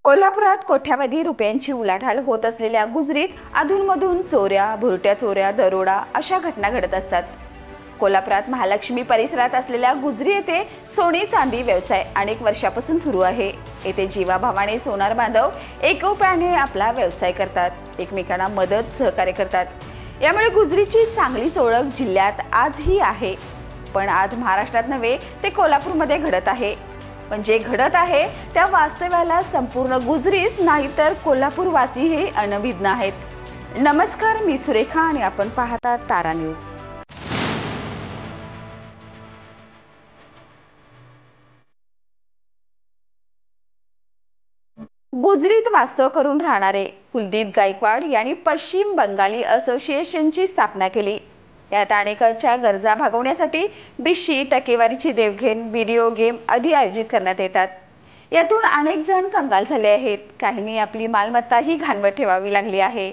कोल्हापुरात कोट्यावधी रुपयांची उलाढाल होत असलेल्या गुजरीत अधूनमधून चोऱ्या, भुरट्या चोऱ्या, दरोडा अशा घटना घडत असतात। कोल्हापुरात महालक्ष्मी परिसरात असलेल्या गुजरी येथे सोने चांदी व्यवसाय अनेक वर्षापासून सुरू आहे। येथे जीवाभावाने सोनार बांधव एकोप्याने आपला व्यवसाय करतात, एकमेकांना मदत सहकार्य करतात। यामुळे गुजरीची चांगलीच ओळख जिल्ह्यात आजही आहे। पण आज महाराष्ट्रात नव्हे ते कोल्हापूरमध्ये घडत आहे। पण जे घडत आहे त्या वास्तव्याला संपूर्ण गुजरीच नाही तर कोल्हापूरवासी हे अनभिज्ञ आहेत। नमस्कार, मी सुरेखा आणि आपण पाहता तारा न्यूज। गुजरीत वास्तव करून राहणारे कुलदीप गायकवाड यांनी पश्चिम बंगाली असोसिएशनची स्थापना केली। यात अनेकांच्या गरजा भागवण्यासाठी बिशी, टक्केवारीची देवघेण, व्हिडिओ गेम आदी आयोजित करण्यात येतात। यातून अनेक जण कंगाल झाले आहेत, काहींनी आपली मालमत्ताही घाणवत ठेवावी लागली आहे।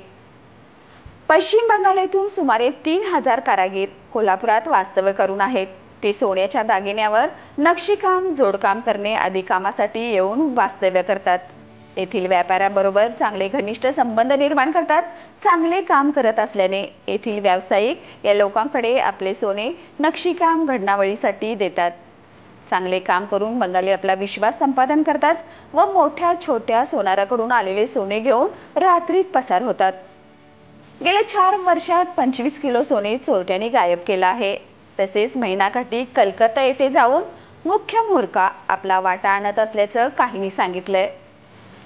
पश्चिम बंगाल येथून सुमारे 3000 कारागीर कोल्हापुरात वास्तव्य करून आहेत। ते सोन्याच्या दागिन्यावर नक्षीकाम, जोडकाम करणे आदी कामासाठी येऊन वास्तव्य करतात। येथील व्यापाऱ्यांबरोबर चांगले घनिष्ठ संबंध निर्माण करतात। चांगले काम करत असल्याने येथील व्यावसायिक या लोकांकडे आपले सोने नक्षीकाम घडणावळीसाठी देतात। चांगले काम करून बंगाली आपला विश्वास संपादन करतात व मोठ्या छोट्या सोनाराकडून आलेले सोने घेऊन रात्रीत पसार होतात। गेल्या 4 वर्षात 25 किलो सोने चोरट्यांनी गायब केला आहे। तसेच महिनाकाठी कलकत्ता येथे जाऊन मुख्य मूर्खा आपला वाटा आणत असल्याचं काहींनी सांगितलंय।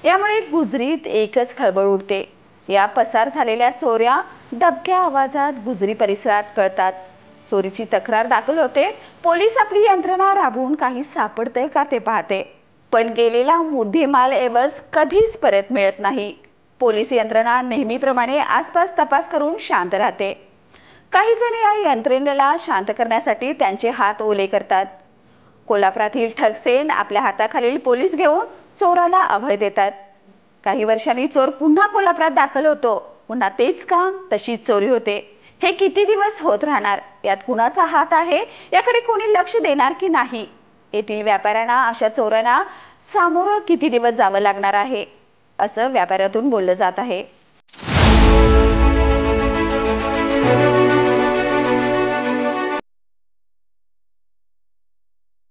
यामुळे गुजरीत एकच खळबळ उडते। या पसार झालेल्या चोऱ्या दबक्या आवाजात गुजरी परिसरात कळतात। चोरीची तक्रार दाखल होते। पोलीस आपली यंत्रणा राबवून काही सापडते का ते पाहते, पण गेलेला मुद्देमाल एवज कधीच परत मिळत नाही। पोलीस यंत्रणा नेहमीप्रमाणे आसपास तपास करून शांत राहते। काही जण या यंत्रणेला शांत करण्यासाठी त्यांचे हात ओले करतात। कोल्हापुरातील ठगसेन आपल्या हाताखालील पोलीस घेऊन चोराला अभय देतात। काही वर्षांनी चोर पुन्हा कोल्हापुरात दाखल होतो, पुन्हा तेच काम, तशीच चोरी होते। हे किती दिवस होत राहणार? यात कुणाचा हात आहे याकडे कोणी लक्ष देणार की नाही? येथील व्यापाऱ्यांना अशा चोरांना सामोरं किती दिवस जावं लागणार आहे असं व्यापाऱ्यातून बोललं जात आहे।